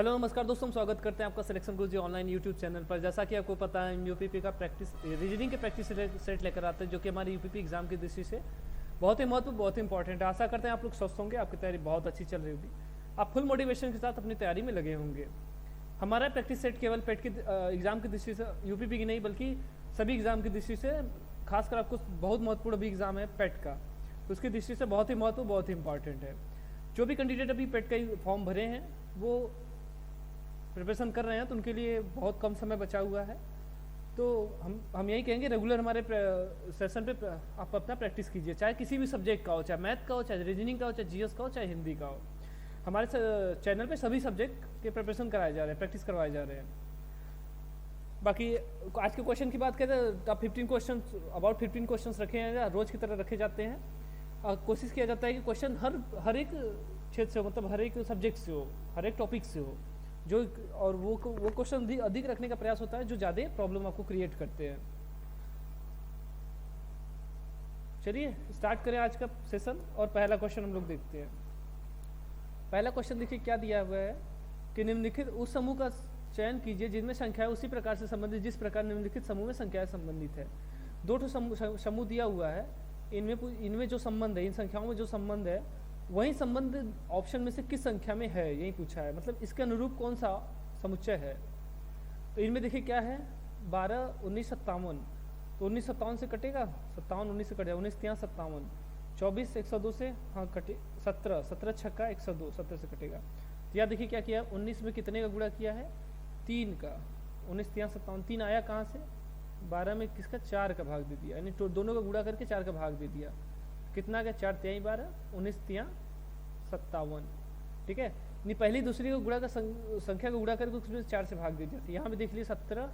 Hello नमस्कार दोस्तों, स्वागत करते हैं आपका सिलेक्शन गुरुजी ऑनलाइन यूट्यूब चैनल पर। जैसा कि आपको पता है, हम यूपीपी का प्रैक्टिस रीजनिंग के प्रैक्टिस सेट लेकर आते हैं, जो कि हमारी यूपीपी एग्जाम की दृष्टि से बहुत ही महत्वपूर्ण, बहुत ही इंपॉर्टेंट है। आशा करते हैं आप लोग स्वस्थ होंगे, आपकी तैयारी बहुत अच्छी चल रही होगी, आप फुल मोटिवेशन के साथ अपनी तैयारी में लगे होंगे। हमारा प्रैक्टिस सेट केवल पेट की एग्जाम की दृष्टि से, यूपीपी की नहीं बल्कि सभी एग्जाम की दृष्टि से, खासकर आपको बहुत महत्वपूर्ण अभी एग्जाम है पेट का, तो उसकी दृष्टि से बहुत ही महत्वपूर्ण, बहुत ही इंपॉर्टेंट है। जो भी कैंडिडेट अभी पेट का फॉर्म भरे हैं वो प्रिपरेशन कर रहे हैं, तो उनके लिए बहुत कम समय बचा हुआ है। तो हम यही कहेंगे, रेगुलर हमारे सेशन पे आप अपना प्रैक्टिस कीजिए, चाहे किसी भी सब्जेक्ट का हो, चाहे मैथ का हो, चाहे रीजनिंग का हो, चाहे जीएस का हो, चाहे हिंदी का हो। हमारे चैनल पे सभी सब्जेक्ट के प्रिपरेशन कराए जा रहे हैं, प्रैक्टिस करवाए जा रहे हैं। बाकी आज के क्वेश्चन की बात करें तो आप 15 क्वेश्चन, अबाउट 15 क्वेश्चन रखे हैं, रोज की तरह रखे जाते हैं। कोशिश किया जाता है कि क्वेश्चन हर एक क्षेत्र से, मतलब हर एक सब्जेक्ट से हो, हर एक टॉपिक से हो, जो और वो क्वेश्चन अधिक रखने का प्रयास होता है जो ज़्यादा प्रॉब्लम आपको क्रिएट करते हैं। चलिए स्टार्ट करें आज का सेशन, और पहला क्वेश्चन हम लोग देखते हैं। पहला क्वेश्चन देखिए क्या दिया हुआ है कि निम्नलिखित उस समूह का चयन कीजिए जिनमें संख्याएं उसी प्रकार से संबंधित जिस प्रकार निम्नलिखित समूह में संख्याएं संबंधित है। दो समूह दिया हुआ है, इनमें जो संबंध है, इन संख्याओं में जो संबंध है, वही संबंध ऑप्शन में से किस संख्या में है, यही पूछा है। मतलब इसके अनुरूप कौन सा समुच्चय है। तो इनमें देखिए क्या है, 12, 19, 57। तो 19 57 से कटेगा, 57 19 से कटेगा, 19 3 57, 24 102 से हाँ कटे, 17 17 छक्का 102, 17 से कटेगा। तो यहाँ देखिए क्या किया, 19 में कितने का गुणा किया है, 3 का। 19 3 57, 3 आया कहाँ से, 12 में किसका, 4 का भाग दे दिया, यानी दोनों का गुणा करके 4 का भाग दे दिया। कितना गया, 4 3 12, 19 3 57। ठीक है, नहीं पहली दूसरी को गुणा का संख्या को गुणा करके उसमें 4 से भाग दे दिया था। यहाँ भी देख लिए 17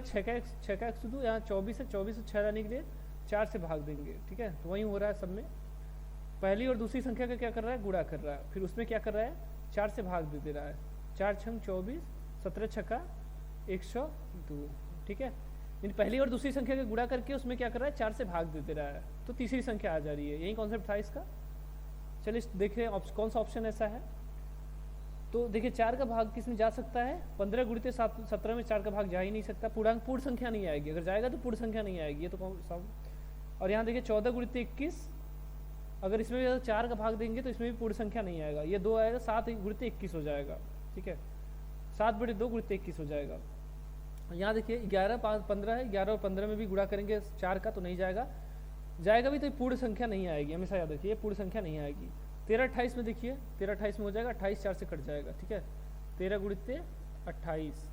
6 का 102, यहाँ 24 है, 24 से 6 लाने के लिए 4 से भाग देंगे। ठीक है, तो वही हो रहा है सब में, पहली और दूसरी संख्या का क्या कर रहा है, गुणा कर रहा है, फिर उसमें क्या कर रहा है, 4 से भाग दे रहा है। 4 छंग 24, 17 छक्का 102। ठीक है, पहली और दूसरी संख्या का गुणा करके उसमें क्या कर रहा है, 4 से भाग दे रहा है, तो तीसरी संख्या आ जा रही है। यही कॉन्सेप्ट था इसका। चलिए देखें कौन सा ऑप्शन ऐसा है। तो देखिए 4 का भाग किस में जा सकता है, 15 गुणित 17 में 4 का भाग जा ही नहीं सकता, पूर्ण संख्या नहीं आएगी, अगर जाएगा तो पूर्ण संख्या नहीं आएगी, ये तो कौन सा। और यहाँ देखिए 14 गुणित 21, अगर इसमें भी 4 का भाग देंगे तो इसमें भी पूर्ण संख्या नहीं आएगा, ये 2 आएगा, 7 गुणित 21 हो जाएगा। ठीक है, 7/2 गुणित 21 हो जाएगा। यहाँ देखिए 11 15 है, 11 और 15 में भी गुणा करेंगे 4 का तो नहीं जाएगा, जाएगा भी तो पूर्ण संख्या नहीं आएगी, हमेशा याद रखिए पूर्ण संख्या नहीं आएगी। 13 28 में देखिए, 13 28 में हो जाएगा, 28 4 से कट जाएगा। ठीक है, 13 गुणित 28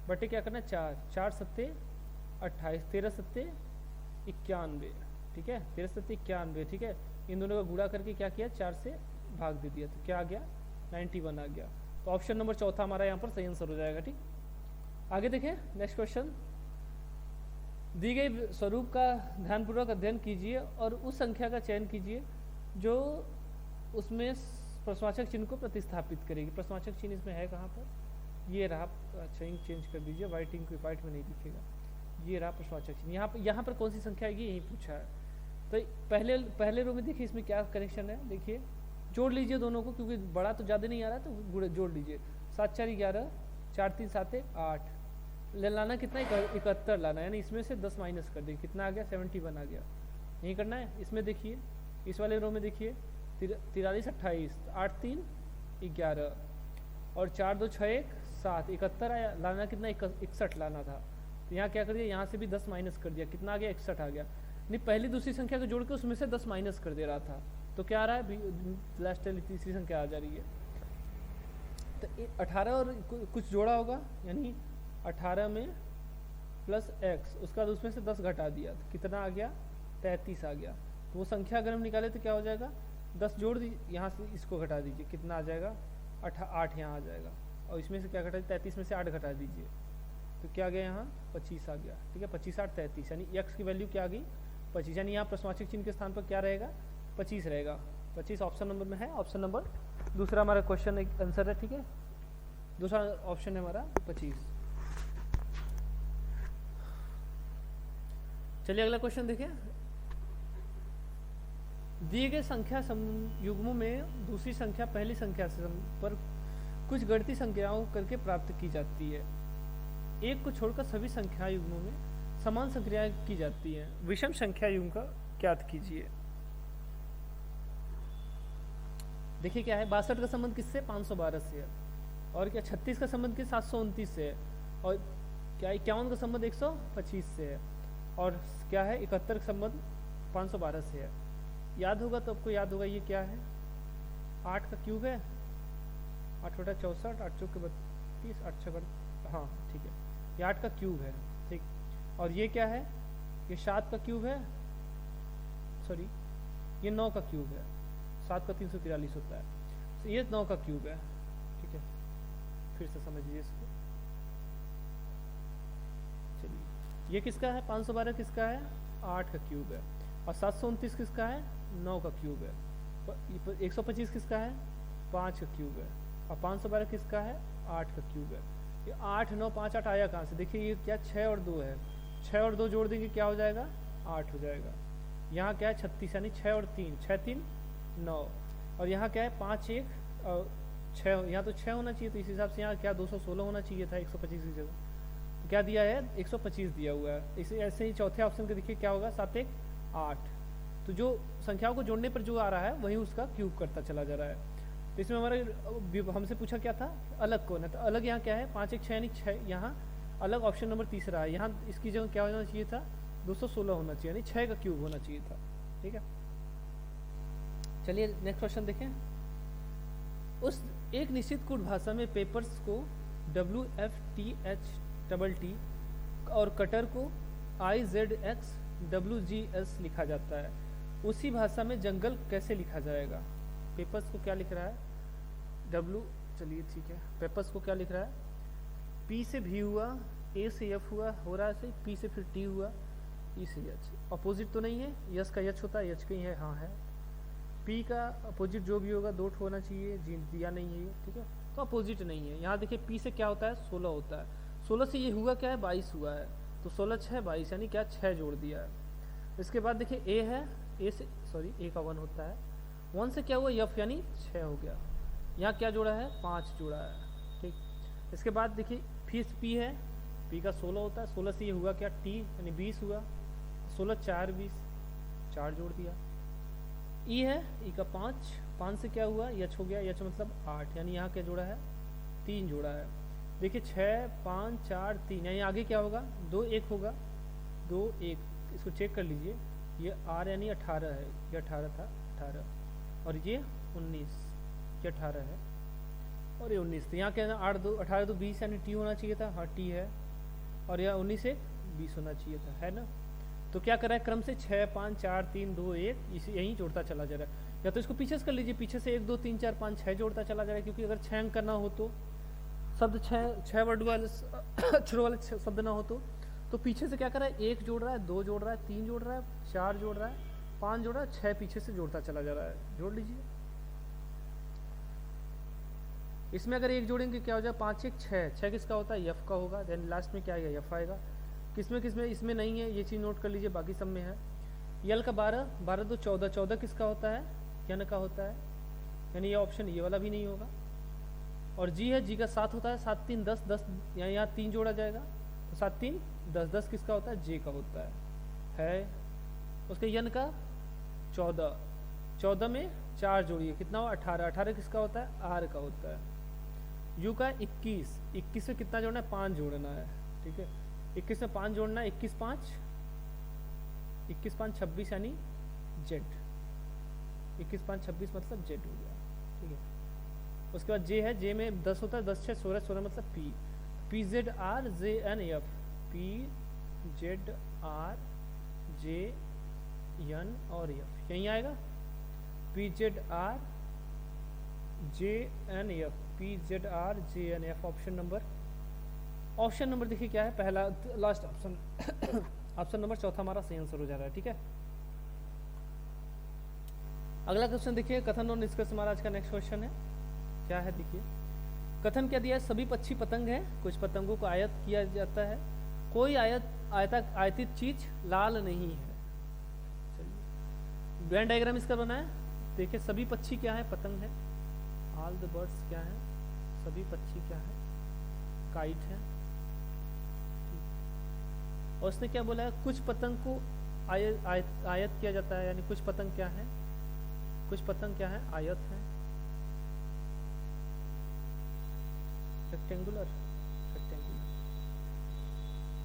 बटे क्या करना है, 4 4 7 28, 13 7 91। ठीक है, 13 7 91। ठीक है, इन दोनों का गुणा करके क्या किया, 4 से भाग दे दिया, तो क्या आ गया, 91 आ गया। तो ऑप्शन नंबर चौथा हमारा यहाँ पर सही आंसर हो जाएगा। ठीक, आगे देखें नेक्स्ट क्वेश्चन। दी गई स्वरूप का ध्यानपूर्वक अध्ययन कीजिए और उस संख्या का चयन कीजिए जो उसमें प्रश्नवाचक चिन्ह को प्रतिस्थापित करेगी। प्रश्नवाचक चिन्ह इसमें है कहाँ पर, ये रहा। अच्छा इंक चेंज कर दीजिए, वाइट इंक वाइट में नहीं दिखेगा, ये रहा प्रश्नवाचक चिन्ह। यहाँ पर कौन सी संख्या आएगी, यही पूछा है। तो पहले रो में देखिए इसमें क्या कनेक्शन है, देखिए जोड़ लीजिए दोनों को, क्योंकि बड़ा तो ज़्यादा नहीं आ रहा है, तो जोड़ लीजिए। 7 4 11, 4 3 7 8, लाना कितना, 71 लाना, यानी इसमें से 10 माइनस कर देंगे, कितना आ गया, 71 आ गया। यही करना है। इसमें देखिए, इस वाले रो में देखिए 43 28, 8 3 11 और 4 2 6 1 7, 71 आया, लाना कितना, 61 लाना था। तो यहाँ क्या कर दिया, यहाँ से भी 10 माइनस कर दिया, कितना आ गया, 61 आ गया। नहीं पहली दूसरी संख्या को जोड़ के उसमें से 10 माइनस कर दे रहा था, तो क्या आ रहा है, लास्ट वाली तीसरी संख्या आ जा रही है। तो 18 और कुछ जोड़ा होगा, यानी 18 में प्लस x, उसका बाद उसमें से 10 घटा दिया, तो कितना आ गया, 33 आ गया। तो वो संख्या अगर हम निकाले तो क्या हो जाएगा, 10 जोड़ दी, यहाँ से इसको घटा दीजिए, कितना आ जाएगा, 8 यहाँ आ जाएगा, और इसमें से क्या घटा, 33 में से 8 घटा दीजिए, तो क्या आ गया, यहाँ 25 आ गया। ठीक है, 25 8 33, यानी x की वैल्यू क्या आ गई, 25, यानी यहाँ प्रश्नवाचक चिन्ह के स्थान पर क्या रहेगा, 25 रहेगा। 25 ऑप्शन नंबर में है, ऑप्शन नंबर दूसरा हमारा क्वेश्चन एक आंसर है। ठीक है, दूसरा ऑप्शन है हमारा 25। चलिए अगला क्वेश्चन देखिए। दिए गए संख्या युग्मों में दूसरी संख्या पहली संख्या से पर कुछ गणितीय संख्याओं करके प्राप्त की जाती है। एक को छोड़कर सभी संख्या युग्मों में समान संख्याएं की जाती हैं। विषम संख्या युग्म का ज्ञात कीजिए। देखिए क्या है, 62 का संबंध किससे? 512 से है। और क्या 36 का संबंध किस? 729 से है। और क्या 51 का संबंध 125 से है। और क्या है 71 का संबंध 512 से है। याद होगा तो आपको याद होगा ये क्या है, 8 का क्यूब है, 8 बटा 64, 8 चौके 32, 8 छः, हाँ ठीक है, ये 8 का क्यूब है, ठीक। और ये क्या है, ये 7 का क्यूब है, सॉरी ये 9 का क्यूब है, 7 का 343 होता है, तो ये 9 का क्यूब है, ठीक है। फिर से समझिए इसको, चलिए ये किसका है, 512 किसका है, 8 का क्यूब है। और 729 किसका है, 9 का क्यूब है। 125 किसका है, 5 का क्यूब है। और 512 किसका है, 8 का क्यूब है। ये 8 9 5 8 आया कहाँ से? देखिए ये क्या 6 और 2 है, 6 और 2 जोड़ देंगे क्या हो जाएगा, 8 हो जाएगा। यहाँ क्या है 36, यानी 6 और 3, 6 3 9। और यहाँ क्या है 5 1 और 6, यहाँ तो 6 होना चाहिए, तो इस हिसाब से यहाँ क्या 216 होना चाहिए था 125 की जगह। तो क्या दिया है, 125 दिया हुआ है। इसे ऐसे ही चौथे ऑप्शन का देखिए क्या होगा, 7 1 8। तो जो संख्याओं को जोड़ने पर जो आ रहा है वही उसका क्यूब करता चला जा रहा है। तो इसमें हमारे हमसे पूछा क्या था, अलग कौन है, तो अलग यहाँ क्या है 5 1 6 यानी 6, यहाँ अलग ऑप्शन नंबर तीसरा है। यहाँ इसकी जगह क्या होना चाहिए था, 216 होना चाहिए, यानी 6 का क्यूब होना चाहिए था, ठीक है। चलिए नेक्स्ट क्वेश्चन देखें। उस एक निश्चित कोड भाषा में पेपर्स को WFTHTT और कटर को IZXWGS लिखा जाता है। उसी भाषा में जंगल कैसे लिखा जाएगा? पेपर्स को क्या लिख रहा है, W, चलिए ठीक है, पेपर्स को क्या लिख रहा है, P से V हुआ, A से F हुआ, हो रहा है सही, P से फिर T हुआ, E से H। अपोजिट तो नहीं है, यस का H होता है, H कहीं है, हाँ है। P का अपोजिट जो भी होगा डॉट होना चाहिए, जी दिया नहीं है ये, ठीक है, तो अपोजिट नहीं है। यहाँ देखिए P से क्या होता है, 16 होता है, 16 से ये हुआ क्या है, 22 हुआ है, तो 16 6 22, यानी क्या 6 जोड़ दिया है। इसके बाद देखिए A है, A से सॉरी A का 1 होता है, 1 से क्या हुआ F, यानी 6 हो गया। यहाँ क्या जोड़ा है, 5 जोड़ा है, ठीक। इसके बाद देखिए फिर P है, P का 16 होता है, 16 से ये हुआ क्या T, यानी 20 हुआ, 16 4 20, 4 जोड़ दिया। E है, E का 5, 5 से क्या हुआ, H हो गया, H मतलब 8, यानी यहाँ क्या जोड़ा है, 3 जोड़ा है। देखिए 6 5 4 3, यानी आगे क्या होगा, 2 1 होगा, 2 1, इसको चेक कर लीजिए, ये R यानी 18 है, ये 18 था 18, और ये 19, ये 18 है और ये 19, तो यहाँ क्या है ना 8 2 18 2 20, यानी T होना चाहिए था, हाँ T है, और यहाँ 19 1 20 होना चाहिए था, है ना। तो क्या कर रहा है, क्रम से 6 5 4 3 2 1 इसी यहीं जोड़ता चला जा रहा है। या तो इसको पीछे से कर लीजिए, पीछे से 1 2 3 4 5 6 जोड़ता चला जा रहा है, क्योंकि अगर 6 अंक करना हो तो शब्द 6 वर्ड वाले अक्षरों वाले शब्द ना हो तो पीछे से क्या कर रहा है, 1 जोड़ रहा है, 2 जोड़ रहा है, 3 जोड़ रहा है, 4 जोड़ रहा है, 5 जोड़ रहा है, 6 पीछे से जोड़ता चला जा रहा है। जोड़ लीजिए, इसमें अगर 1 जोड़ेंगे क्या हो जाए, 5 1 6, 6 किसका होता है, F का होगा, देन लास्ट में क्या आएगा, F आएगा। किसमें इसमें नहीं है, ये चीज़ नोट कर लीजिए, बाकी सब में है। यल का 12 12 2 14, 14 किसका होता है, यन का होता है, यानी ये ऑप्शन ये वाला भी नहीं होगा। और जी है, जी का 7 होता है, 7 3 10 10, यहाँ 3 जोड़ा जाएगा, तो 7 3 10 10 किसका होता है, जे का होता है। उसके यन का 14, 14 में 4 जोड़िए, कितना हुआ 18, 18 किसका होता है, आर का होता है। यू का 21, 21 में कितना जोड़ना है, 5 जोड़ना है, ठीक है, 21 में 5 जोड़ना है, 21 5 26, यानी जेड, 21 5 26 मतलब जेड हो गया, ठीक है। उसके बाद जे है, जे में 10 होता है, 10 6 16, 16 मतलब P, P Z R J N F, P Z R J N और एफ, यहीं आएगा, P Z R J N F, P Z R J N F. Option number देखिए क्या है, पहला लास्ट ऑप्शन ऑप्शन नंबर चौथा हमारा सही आंसर हो जा रहा है, ठीक है। अगला क्वेश्चन देखिए, कथन और निष्कर्ष हमारा आज का नेक्स्ट क्वेश्चन है। क्या है देखिए, कथन क्या दिया है, सभी पक्षी पतंग है, कुछ पतंगों को आयत किया जाता है, कोई आयतित चीज लाल नहीं है। चलिए वेन डायग्राम इसका बना है, देखिए सभी पक्षी क्या है, पतंग है, ऑल द बर्ड्स क्या है, सभी पक्षी क्या है, काइट है। और उसने क्या बोला है, कुछ पतंग को आयत किया जाता है, यानी कुछ पतंग क्या है, कुछ पतंग क्या है, आयत है, रेक्टेंगुलर।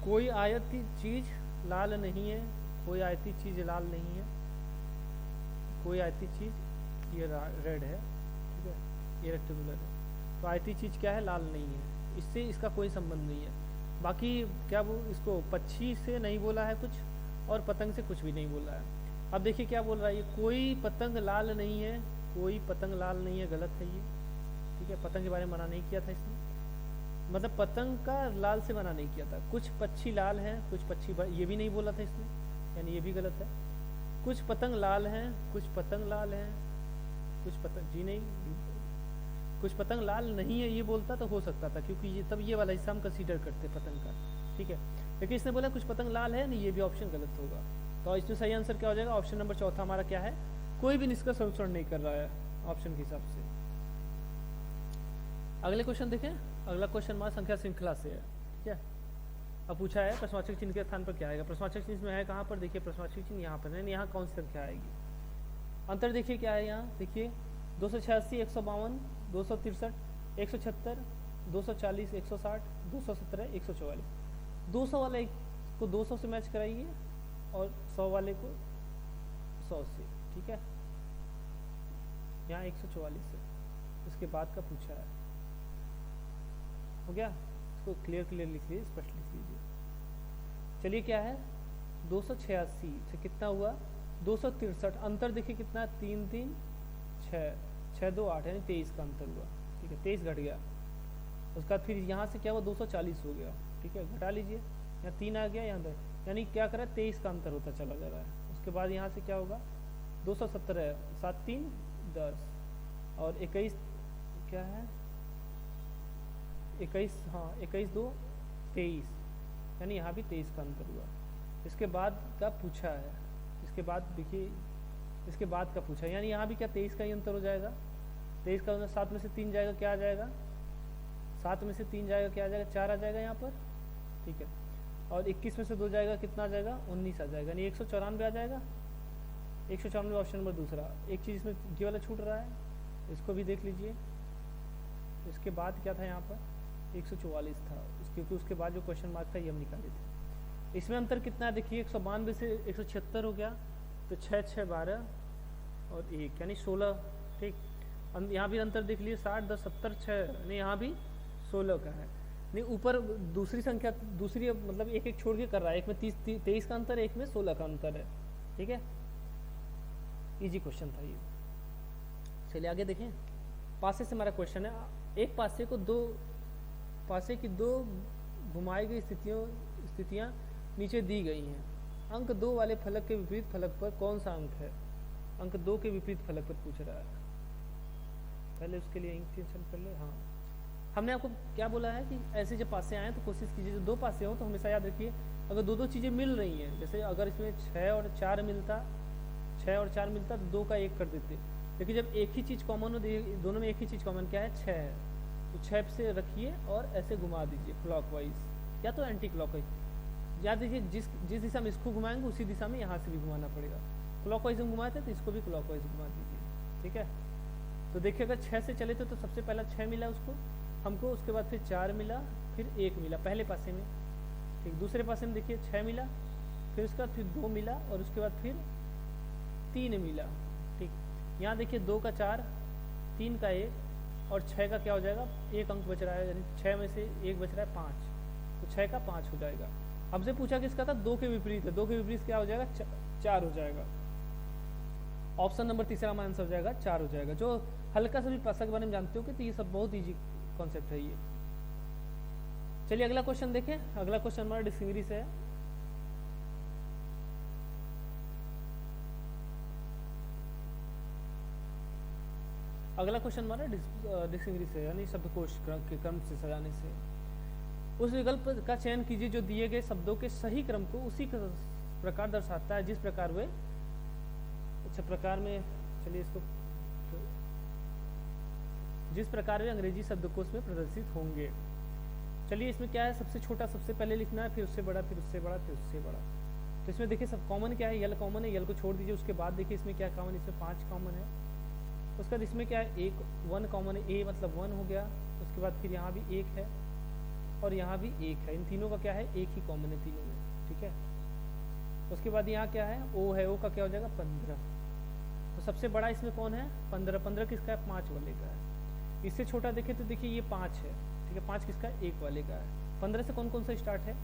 कोई आयती चीज लाल नहीं है, कोई आयती चीज लाल नहीं है, कोई आयती चीज ये रेड है, ठीक है, ये रेक्टेंगुलर है। तो आयती चीज क्या है, लाल नहीं है, इससे इसका कोई संबंध नहीं है। बाकी क्या वो इसको पक्षी से नहीं बोला है कुछ, और पतंग से कुछ भी नहीं बोला है। अब देखिए क्या बोल रहा है, ये कोई पतंग लाल नहीं है, कोई पतंग लाल नहीं है, गलत है ये, ठीक है। पतंग के बारे में मना नहीं किया था इसने, मतलब पतंग का लाल से मना नहीं किया था। कुछ पक्षी लाल हैं, कुछ पक्षी ये भी नहीं बोला था इसने, यानी ये भी गलत है। कुछ पतंग लाल हैं, कुछ पतंग लाल हैं, कुछ पतंग जी नहीं, कुछ पतंग लाल नहीं है ये बोलता तो हो सकता था, क्योंकि ये तब ये वाला हिस्सा हम कंसीडर करते पतंग का, ठीक है। लेकिन इसने बोला कुछ पतंग लाल है, नहीं, ये भी ऑप्शन गलत होगा। तो इसमें सही आंसर क्या हो जाएगा, ऑप्शन नंबर चौथा हमारा क्या है, कोई भी निष्कर्ष अनुसरण नहीं कर रहा है ऑप्शन के हिसाब से। अगले क्वेश्चन देखें। अगला क्वेश्चन हमारा संख्या श्रृंखला से है, ठीक है। अब पूछा है प्रश्नवाचक चिन्ह के स्थान पर क्या आएगा। प्रश्नवाचक चिन्ह में है कहाँ पर, देखिए प्रश्नवाचक चिन्ह यहाँ पर है, यहाँ कौन सी संख्या आएगी। अंतर देखिए क्या है, यहाँ देखिए 286, 152, 263, 176, 240, 160, 217, 144। 200 वाले को 200 से मैच कराइए और 100 वाले को 100 से, ठीक है। यहाँ 144 है, इसके बाद का पूछा है, हो गया। इसको क्लियर लिख लीजिए, स्पष्ट लिख लीजिए। चलिए क्या है, 286 से कितना हुआ, 263। अंतर देखिए कितना, 3 3 6 6 2 8, यानी 23 का अंतर हुआ, ठीक है, 23 घट गया। उसके बाद फिर यहाँ से क्या हुआ, 240 हो गया, ठीक है, घटा लीजिए, यहाँ 3 आ गया, यहाँ 10, यानी क्या करा, 23 का अंतर होता चला जा रहा है। उसके बाद यहाँ से क्या होगा, 217, 7 3 10, और 21 क्या है, 21, हाँ 21 2 23, यानी यहाँ भी 23 का अंतर हुआ। इसके बाद का पूछा है, इसके बाद देखिए, इसके बाद का पूछा है, यानी यहाँ भी क्या 23 का ही अंतर हो जाएगा। 23 का अंतर 7 में से 3 जाएगा, क्या आ जाएगा, 7 में से 3 जाएगा, क्या आ जाएगा, 4 आ जाएगा यहाँ पर, ठीक है। और 21 में से 2 जाएगा, कितना आ जाएगा, 19 आ जाएगा, यानी 194 आ जाएगा। 194 ऑप्शन नंबर दूसरा। एक चीज़ इसमें ये वाला छूट रहा है, इसको भी देख लीजिए। इसके बाद क्या था यहाँ पर, 144 था, क्योंकि उसके बाद जो क्वेश्चन मार्क था ये हम निकाले थे। इसमें अंतर कितना है, देखिए 192 से 176 हो गया, तो 6 6 12 और 1, यानी 16, ठीक। यहाँ भी अंतर देख लीजिए, 60 10 70 6, यानी यहाँ भी 16 का है। नहीं, ऊपर दूसरी संख्या, दूसरी मतलब एक एक छोड़ के कर रहा है, एक में 23 का अंतर है, एक में 16 का अंतर है, ठीक है। इजी क्वेश्चन था ये। चलिए आगे देखें। पासे से हमारा क्वेश्चन है, एक पासे को पासे की 2 घुमाई गई स्थितियां नीचे दी गई हैं। अंक 2 वाले फलक के विपरीत फलक पर कौन सा अंक है। अंक 2 के विपरीत फलक पर पूछ रहा है। पहले उसके लिए इंटेंशन कर ले। हाँ, हमने आपको क्या बोला है कि ऐसे जब पासे आए तो कोशिश कीजिए, जो 2 पासे हो तो हमेशा याद रखिए, अगर 2 चीज़ें मिल रही हैं, जैसे अगर इसमें 6 और 4 मिलता तो 2 का 1 कर देते। लेकिन जब एक ही चीज़ कॉमन हो, दोनों में एक ही चीज़ कॉमन क्या है, 6 है, तो 6 से रखिए और ऐसे घुमा दीजिए क्लॉकवाइज या तो एंटी क्लॉकवाइज। याद दीजिए, जिस दिशा में इसको घुमाएंगे उसी दिशा में यहाँ से भी घुमाना पड़ेगा। क्लॉकवाइज हम घुमाते तो इसको भी क्लॉकवाइज घुमा दीजिए, ठीक है। तो देखिए अगर 6 से चले थे तो सबसे पहला 6 मिला उसको हमको, उसके बाद फिर 4 मिला, फिर 1 मिला पहले पासे में, ठीक। दूसरे पासे में देखिए 6 मिला, फिर उसके बाद फिर 2 मिला, और उसके बाद फिर 3 मिला, ठीक। यहाँ देखिए 2 का 4, 3 का 1 और 6 का क्या हो जाएगा, 1 अंक बच रहा है, यानी 6 में से 1 बच रहा है 5, तो 6 का 5 हो जाएगा। हमसे पूछा किसका था, 2 के विपरीत है, 2 के विपरीत क्या हो जाएगा, 4 हो जाएगा। ऑप्शन नंबर तीसरा हमारा आंसर हो जाएगा 4 हो जाएगा। जो हल्का सा भी पासा के बारे में जानते हो कि, तो ये सब बहुत ईजी कॉन्सेप्ट है ये। चलिए अगला क्वेश्चन देखें। अगला क्वेश्चन हमारा डिक्शनरी से है। अगला क्वेश्चन हमारा डिक्शनरी से, यानी शब्दकोश के क्रम से सजाने से। उस विकल्प का चयन कीजिए जो दिए गए शब्दों के सही क्रम को उसी प्रकार दर्शाता है जिस प्रकार वे, अच्छा प्रकार में, चलिए इसको जिस प्रकार वे अंग्रेजी शब्दकोश में प्रदर्शित होंगे। चलिए इसमें क्या है, सबसे छोटा सबसे पहले लिखना है, फिर उससे बड़ा, फिर उससे बड़ा, फिर उससे बड़ा। तो इसमें देखिए सब कॉमन क्या है, यल कॉमन है, यल को छोड़ दीजिए। उसके बाद देखिए इसमें क्या कॉमन, इसमें 5 कॉमन है। उसके बाद इसमें क्या है, एक 1 कॉमन है, ए मतलब 1 हो गया। उसके बाद फिर यहाँ भी 1 है और यहाँ भी 1 है। इन तीनों का क्या है, एक ही कॉमन है तीनों में, ठीक है। उसके बाद यहाँ क्या है, ओ है, ओ का क्या हो जाएगा 15। तो सबसे बड़ा इसमें कौन है, 15। 15 किसका है, 5 वाले का है। इससे छोटा देखें तो देखिए ये 5 है, ठीक है। 5 किसका, 1 वाले का है। 15 से कौन कौन सा स्टार्ट है,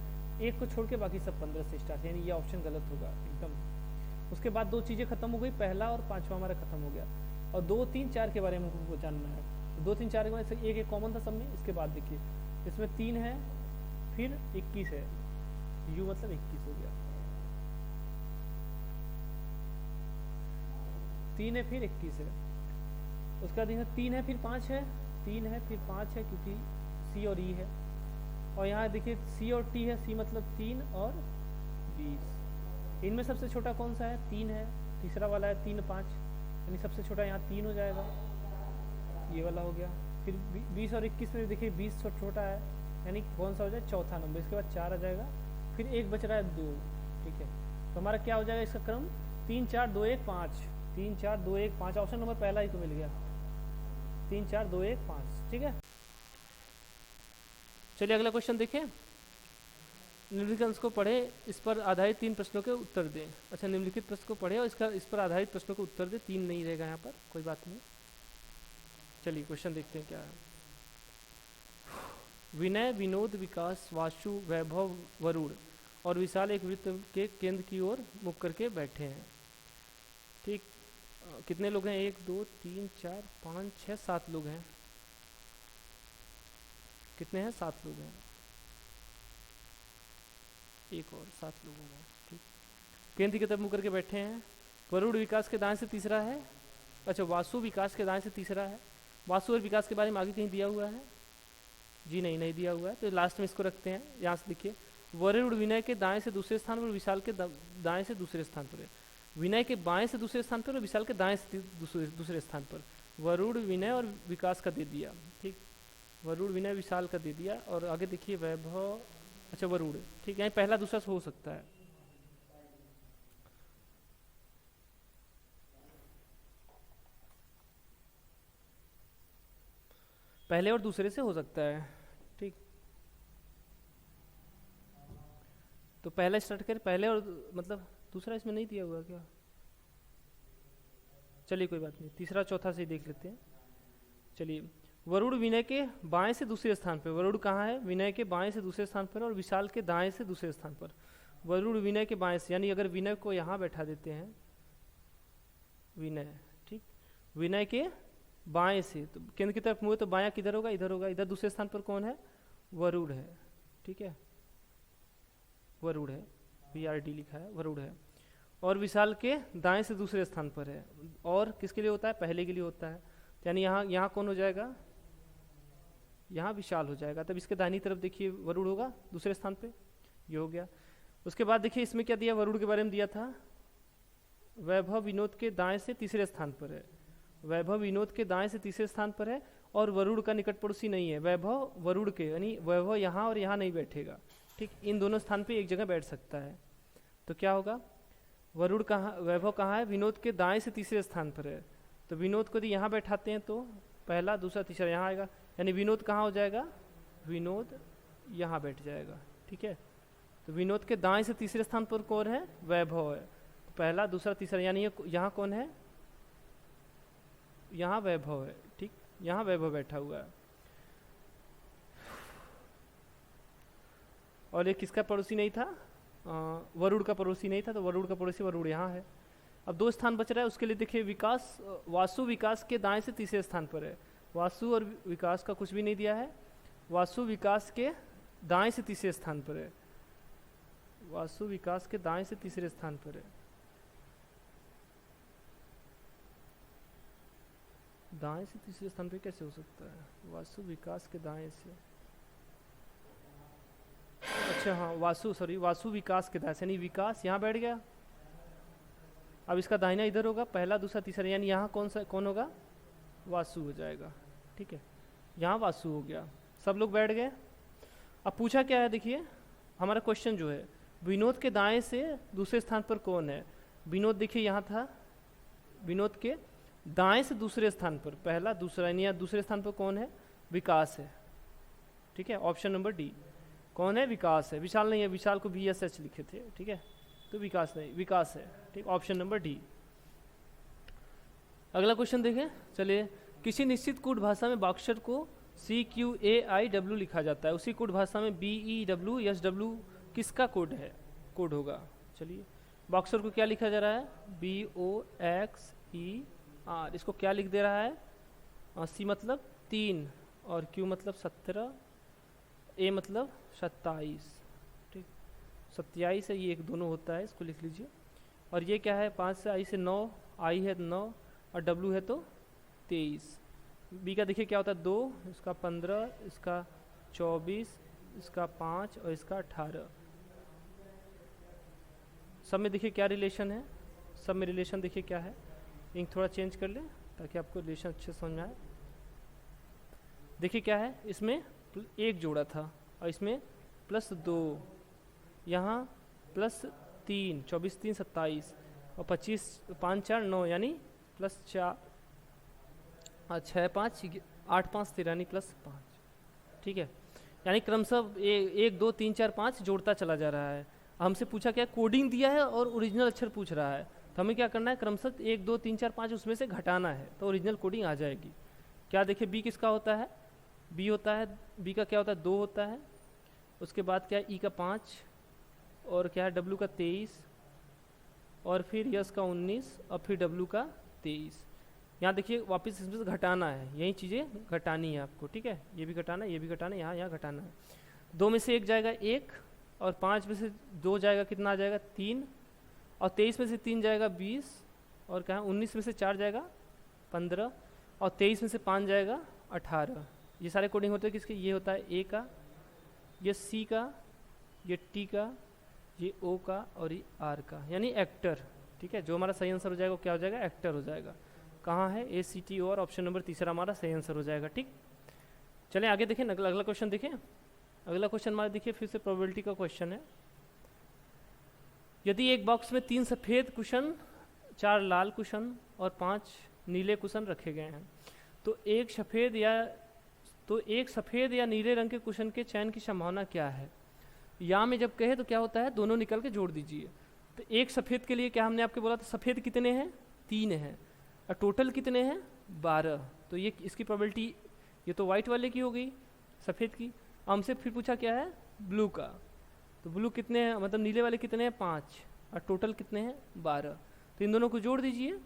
1 को छोड़ के बाकी सब 15 से स्टार्ट है, यानी ये ऑप्शन गलत होगा एकदम। उसके बाद 2 चीज़ें खत्म हो गई, पहला और 5वां हमारा खत्म हो गया। और 2, 3, 4 के बारे में हमको जानना है। 2, 3, 4 के बारे में एक कॉमन था सब में। इसके बाद देखिए इसमें 3 है, फिर 21 है, यू मतलब 21 हो गया। 3 है फिर 21 है। उसके बाद यहाँ 3 है फिर 5 है, 3 है फिर 5 है, क्योंकि सी और ई है। और यहाँ देखिए सी और टी है, सी मतलब 3 और 20। इनमें सबसे छोटा कौन सा है, 3 है। तीसरा वाला है 3, 5, यानी सबसे छोटा यहाँ 3 हो जाएगा, ये वाला हो गया। फिर 20 और 21 में देखिए 20 छोटा है, यानी कौन सा हो जाए, चौथा नंबर। इसके बाद 4 आ जाएगा, फिर 1 बच रहा है 2, ठीक है। तो हमारा क्या हो जाएगा इसका क्रम, 3, 4, 2, 1, 5, 3, 4, 2, 1, 5। ऑप्शन नंबर पहला ही तो मिल गया, 3, 4, 2, 1, 5, ठीक है। चलिए अगला क्वेश्चन देखें। निम्नलिखित अंश को पढ़े, इस पर आधारित 3 प्रश्नों के उत्तर दें। अच्छा, निम्नलिखित प्रश्न को पढ़े और इस पर आधारित प्रश्नों के उत्तर दें। 3 नहीं रहेगा यहाँ पर, कोई बात नहीं। चलिए क्वेश्चन देखते हैं क्या है। विनय, विनोद, विकास, वासु, वैभव, वरुण और विशाल एक वृत्त के केंद्र की ओर मुख करके बैठे हैं, ठीक। कितने लोग हैं, 1, 2, 3, 4, 5, 6, 7 लोग हैं। कितने हैं, 7 लोग हैं। एक और 7 लोग हैं, ठीक। केंद्र की तरफ मुख करके बैठे हैं। वरुण विकास के दाएं से तीसरा है। अच्छा, वासु विकास के दाएं से तीसरा है। वासु और विकास के बारे में आगे कहीं दिया हुआ है जी, नहीं दिया हुआ है, तो लास्ट में इसको रखते हैं। यहाँ से देखिए, वरुण विनय के दाएं से दूसरे स्थान पर, विशाल के दाएं से दूसरे स्थान पर है। विनय के बाएं से दूसरे स्थान पर और विशाल के दाएं से दूसरे स्थान पर। वरुण, विनय और विकास का दे दिया, ठीक। वरुण, विनय, विशाल का दे दिया। और आगे देखिए वैभव, अच्छा वरुण, ठीक है। पहला दूसरा हो सकता है, पहले और दूसरे से हो सकता है, ठीक। तो पहला स्टार्ट करें, पहले और मतलब दूसरा इसमें नहीं दिया हुआ क्या, चलिए कोई बात नहीं, तीसरा चौथा से ही देख लेते हैं। चलिए, वरुण विनय के बाएं से दूसरे स्थान पर। वरुण कहाँ है, विनय के बाएं से दूसरे स्थान पर और विशाल के दाएं से दूसरे स्थान पर। वरुण विनय के बाएं से, यानी अगर विनय को यहाँ बैठा देते हैं, विनय, ठीक। विनय के बाएं से, तो केंद्र की तरफ मुँह, तो बायां किधर होगा, इधर होगा। इधर दूसरे स्थान पर कौन है, वरुण है, ठीक है। वरुण है, VRD लिखा है, वरुण है। और विशाल के दाएं से दूसरे स्थान पर है। और किसके लिए होता है, पहले के लिए होता है। यानी यहाँ कौन हो जाएगा, यहाँ विशाल हो जाएगा। तब इसके दाहिनी तरफ देखिए वरुण होगा दूसरे स्थान पे, ये हो गया। उसके बाद देखिए इसमें क्या दिया, वरुण के बारे में दिया था, वैभव विनोद के दाएं से तीसरे स्थान पर है। वैभव विनोद के दाएं से तीसरे स्थान पर है और वरुण का निकट पड़ोसी नहीं है। वैभव वरुण के, यानी वैभव यहाँ और यहाँ नहीं बैठेगा, ठीक। इन दोनों स्थान पे एक जगह बैठ सकता है। तो क्या होगा, वरुण कहाँ, वैभव कहाँ है, विनोद के दाएं से तीसरे स्थान पर है। तो विनोद को यदि यहाँ बैठाते हैं तो पहला दूसरा तीसरा यहाँ आएगा, यानी विनोद कहाँ हो जाएगा, विनोद यहाँ बैठ जाएगा, ठीक है। तो विनोद के दाएं से तीसरे स्थान पर कौन है, वैभव है। तो पहला दूसरा तीसरा, यानी यहाँ कौन है, यहाँ वैभव है, ठीक। यहाँ वैभव बैठा हुआ है। और ये किसका पड़ोसी नहीं था, वरुण का पड़ोसी नहीं था, तो वरुण का पड़ोसी वरुण यहाँ है। अब 2 स्थान बच रहा है, उसके लिए देखिए विकास, वासु विकास के दाएं से तीसरे स्थान पर है। वासु और विकास का कुछ भी नहीं दिया है। वासु विकास के दाएं से तीसरे स्थान पर है। वासु विकास के दाएं से तीसरे स्थान पर है। दाएं से तीसरे स्थान पे कैसे हो सकता है, वासु विकास के दाएं से, अच्छा हाँ, वासु विकास के दाएं से, यानी विकास यहाँ बैठ गया। अब इसका दाहिना इधर होगा, पहला दूसरा तीसरा, यानी यहाँ कौन होगा, वासु हो जाएगा, ठीक है, यहाँ वासु हो गया। सब लोग बैठ गए। अब पूछा क्या है, देखिए हमारा क्वेश्चन जो है, विनोद के दाएं से दूसरे स्थान पर कौन है। विनोद देखिए यहाँ था, विनोद के दाएं से दूसरे स्थान पर पहला दूसरा, यानी यहाँ दूसरे स्थान पर कौन है, विकास है। ठीक है, ऑप्शन नंबर डी। कौन है, विकास है, विशाल नहीं है, विशाल को VSH लिखे थे। ठीक है, तो विकास नहीं, विकास है। ठीक, ऑप्शन नंबर डी। अगला क्वेश्चन देखें, चलिए। किसी निश्चित कूट भाषा में बाक्षर को CQAIW लिखा जाता है, उसी कूट भाषा में BEWSW किसका कोड है, कोड होगा। चलिए, बॉक्सर को क्या लिखा जा रहा है, BOXER। इसको क्या लिख दे रहा है, C मतलब 3 और Q मतलब 17, A मतलब 27। ठीक, 27 है, ये एक दोनों होता है, इसको लिख लीजिए। और ये क्या है, 5 से I से 9, I है 9 और W है तो 23। B का देखिए क्या होता है, 2, इसका 15, इसका 24, इसका 5 और इसका 18। सब में देखिए क्या रिलेशन है, सब में रिलेशन देखिए क्या है। इंक थोड़ा चेंज कर ले ताकि आपको रिलेशन अच्छे समझ में आए। देखिए क्या है, इसमें 1 जोड़ा था और इसमें +2, यहाँ +3, 24 3 27 और 25 5 4 9, यानी +4 6 5 8 5 13 यानी +5। ठीक है, यानी क्रमशः 1 2 3 4 5 जोड़ता चला जा रहा है। हमसे पूछा क्या, कोडिंग दिया है और ओरिजिनल अक्षर पूछ रहा है, तो हमें क्या करना है, क्रमशः 1 2 3 4 5 उसमें से घटाना है, तो ओरिजिनल कोडिंग आ जाएगी। क्या देखिए, बी किसका होता है, बी होता है, बी का क्या होता है, 2 होता है। उसके बाद क्या है, ई का 5 और क्या है, डब्ल्यू का 23 और फिर यस का 19 और फिर डब्ल्यू का 23। यहाँ देखिए वापस इसमें से घटाना है, यही चीज़ें घटानी है आपको। ठीक है, ये भी घटाना है, ये भी घटाना है, यहाँ घटाना है। 2 में से 1 जाएगा 1 और 5 में से 2 जाएगा, कितना आ जाएगा 3 और 23 में से 3 जाएगा 20 और क्या 19 में से 4 जाएगा 15 और 23 में से 5 जाएगा 18। ये सारे कोडिंग होते हैं किसके, ये होता है ए का, ये सी का, ये टी का, ये ओ का और ये आर का, यानी एक्टर। ठीक है, जो हमारा सही आंसर हो जाएगा वो क्या हो जाएगा, एक्टर हो जाएगा। कहाँ है, ACTO और ऑप्शन नंबर तीसरा हमारा सही आंसर हो जाएगा। ठीक, चलें आगे देखें, अगला क्वेश्चन देखें। अगला क्वेश्चन हमारा देखिए फिर से प्रोबेबिलिटी का क्वेश्चन है। यदि एक बॉक्स में 3 सफ़ेद कुशन, 4 लाल कुशन और 5 नीले कुशन रखे गए हैं, तो एक सफ़ेद या नीले रंग के कुशन के चयन की संभावना क्या है। या में जब कहे तो क्या होता है, दोनों निकल के जोड़ दीजिए। तो एक सफ़ेद के लिए क्या हमने आपके बोला था, सफ़ेद कितने हैं, 3 हैं और टोटल कितने हैं, 12। तो ये इसकी प्रोबेबिलिटी, ये तो वाइट वाले की हो गई, सफ़ेद की। हमसे फिर पूछा क्या है, ब्लू का। तो ब्लू कितने हैं, मतलब नीले वाले कितने हैं, 5 और टोटल कितने हैं, 12। तो इन दोनों को जोड़ दीजिए,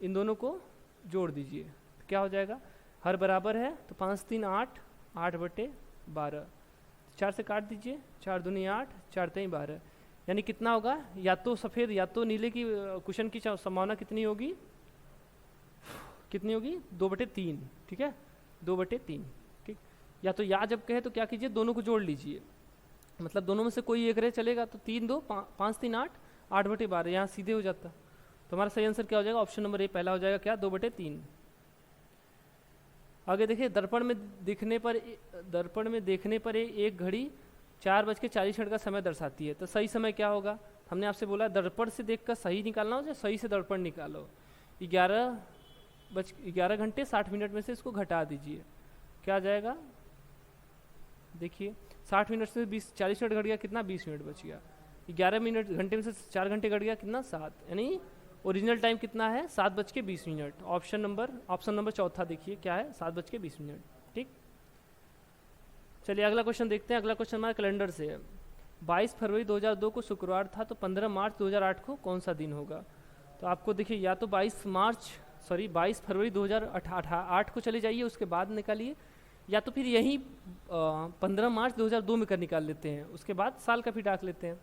इन दोनों को जोड़ दीजिए, तो क्या हो जाएगा, हर बराबर है तो 5 3 8, 8/12। 4 से काट दीजिए, 4 दूनी 8, 4 3 12, यानी कितना होगा, या तो सफ़ेद या तो नीले की कुशन की संभावना कितनी होगी, 2/3। ठीक है, 2/3। ठीक, या तो या जब कहे तो क्या कीजिए, दोनों को जोड़ लीजिए, मतलब दोनों में से कोई एक रहे चलेगा, तो 3 2 5 3 8, 8/12, यहाँ सीधे हो जाता। तो हमारा सही आंसर क्या हो जाएगा, ऑप्शन नंबर ए पहला हो जाएगा, क्या, 2/3। आगे देखिए, दर्पण में देखने पर एक घड़ी 4:40 का समय दर्शाती है, तो सही समय क्या होगा। हमने आपसे बोला दर्पण से देखकर सही निकालना हो, सही से दर्पण निकालो। 11 घंटे 60 मिनट में से इसको घटा दीजिए, क्या आ जाएगा, देखिए 60 मिनट से 40 मिनट घट गया, कितना 20 मिनट बच गया। 11 घंटे में से 4 घंटे घट गया, कितना 7, यानी ओरिजिनल टाइम कितना है, 7:20। ऑप्शन नंबर चौथा देखिए क्या है, 7:20। ठीक, चलिए अगला क्वेश्चन देखते हैं। अगला क्वेश्चन हमारे कैलेंडर से है। 22 फरवरी 2002 को शुक्रवार था, तो 15 मार्च 2008 को कौन सा दिन होगा। तो आपको देखिए, या तो 22 फरवरी 2008 को चले जाइए, उसके बाद निकालिए, या तो फिर यही 15 मार्च 2002 में कर निकाल लेते हैं, उसके बाद साल का फिर डाक लेते हैं।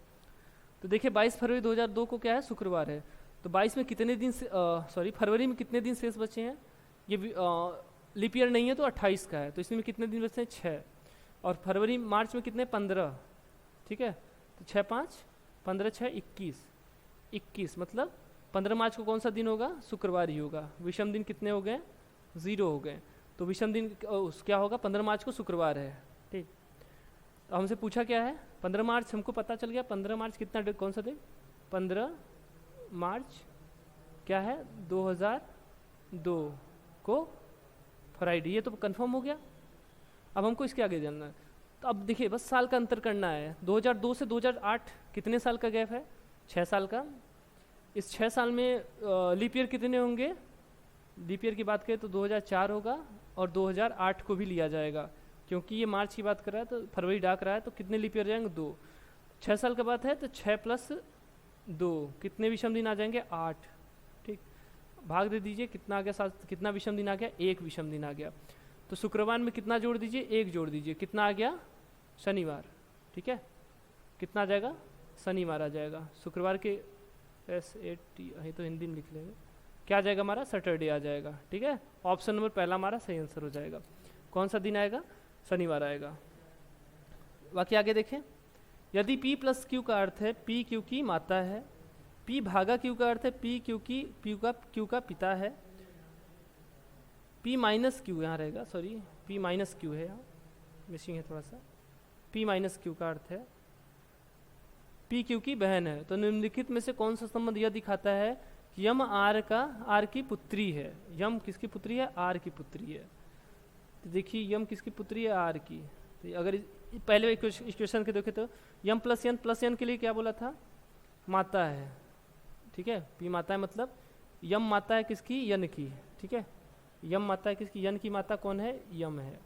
तो देखिए 22 फरवरी 2002 को क्या है, शुक्रवार है, तो 22 में कितने दिन फरवरी में कितने दिन शेष बचे हैं, ये लीप ईयर नहीं है तो 28 का है, तो इसमें कितने दिन बचे हैं, 6। और फरवरी मार्च में कितने, 15। ठीक है, तो 6 5 15 6 21, मतलब 15 मार्च को कौन सा दिन होगा, शुक्रवार ही होगा। विषम दिन कितने हो गए, 0 हो गए। तो विषम दिन क्या होगा, 15 मार्च को शुक्रवार है। ठीक, तो हमसे पूछा क्या है, 15 मार्च हमको पता चल गया। 15 मार्च कितना कौन सा दिन, 15 मार्च क्या है, 2002 को फ्राइडे, ये तो कंफर्म हो गया। अब हमको इसके आगे जानना है। तो अब देखिए बस साल का अंतर करना है। 2002 से 2008 कितने साल का गैप है, 6 साल का। इस 6 साल में लीप ईयर कितने होंगे, लीप ईयर की बात करें तो 2004 होगा और 2008 को भी लिया जाएगा, क्योंकि ये मार्च की बात कर रहा है तो फरवरी डाक रहा है, तो कितने लीप ईयर जाएंगे, 2। 6 साल का बात है तो 6 + 2 कितने विषम दिन आ जाएंगे, 8। ठीक, भाग दे दीजिए, कितना आ गया, कितना विषम दिन आ गया, 1 विषम दिन आ गया। तो शुक्रवार में कितना जोड़ दीजिए, 1 जोड़ दीजिए, कितना आ गया, शनिवार। ठीक है, कितना आ जाएगा, शनिवार आ जाएगा। शुक्रवार के SAT यही तो हिंदी में लिख लेंगे, क्या आ जाएगा हमारा, सैटरडे आ जाएगा। ठीक है, ऑप्शन नंबर पहला हमारा सही आंसर हो जाएगा। कौन सा दिन आएगा, शनिवार आएगा। बाकी आगे देखें, यदि P + Q का अर्थ है P Q की माता है, P भागा Q का अर्थ है P Q का पिता है, P - Q यहाँ रहेगा, सॉरी P - Q है, यहाँ मिसिंग है थोड़ा सा। P - Q का अर्थ है P Q की बहन है। तो निम्नलिखित में से कौन सा संबंध यह दिखाता है कि यम R की पुत्री है। यम किसकी पुत्री है, R की पुत्री है। तो देखिए यम किसकी पुत्री है, R की। तो अगर पहले इक्वेशन के देखें तो यम + n के लिए क्या बोला था, माता है। ठीक है, P माता है, मतलब यम माता है किसकी, यन की। ठीक है, यम माता है किसकी, यन की माता कौन है, यम है।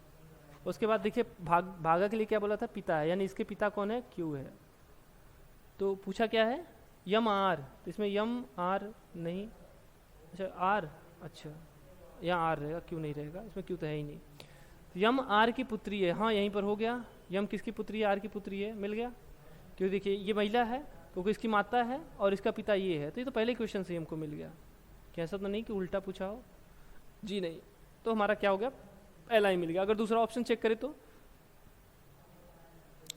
उसके बाद देखिए भागा के लिए क्या बोला था, पिता है, यानी इसके पिता कौन है, Q है। तो पूछा क्या है, यम R, तो इसमें यम R नहीं, अच्छा R, अच्छा यहाँ R रहेगा, Q नहीं रहेगा, इसमें Q तो है ही नहीं। तो यम R की पुत्री है, हाँ यहीं पर हो गया, यम किसकी पुत्री है, R की पुत्री है, मिल गया। क्यों, देखिए ये महिला है तो इसकी माता है और इसका पिता ये है, तो ये तो पहले क्वेश्चन से हमको मिल गया। कैसा तो नहीं कि उल्टा पूछा हो, जी नहीं। तो हमारा क्या हो गया, पहला ही मिल गया। अगर दूसरा ऑप्शन चेक करें तो,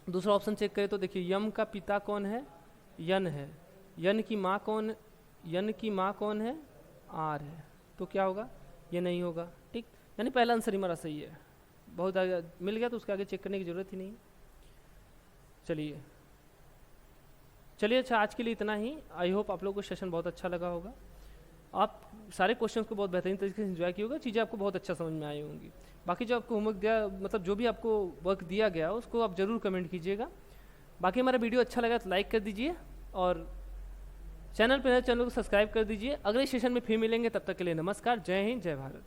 दूसरा ऑप्शन चेक करें तो देखिए यम का पिता कौन है, यन है, यन की माँ कौन है, R है। तो क्या होगा, ये नहीं होगा। ठीक, यानी पहला आंसर ही हमारा सही है। बहुत आगे मिल गया तो उसके आगे चेक करने की जरूरत ही नहीं। चलिए, अच्छा आज के लिए इतना ही। आई होप आप लोगों को सेशन बहुत अच्छा लगा होगा। आप सारे क्वेश्चन को बहुत बेहतरीन तरीके से एंजॉय किया होगा, चीज़ें आपको बहुत अच्छा समझ में आई होंगी। बाकी जो आपको होमवर्क दिया, मतलब जो भी आपको वर्क दिया गया उसको आप ज़रूर कमेंट कीजिएगा। बाकी हमारा वीडियो अच्छा लगा तो लाइक कर दीजिए और चैनल पर चैनल को सब्सक्राइब कर दीजिए। अगले सेशन में फिर मिलेंगे, तब तक के लिए नमस्कार, जय हिंद, जय भारत।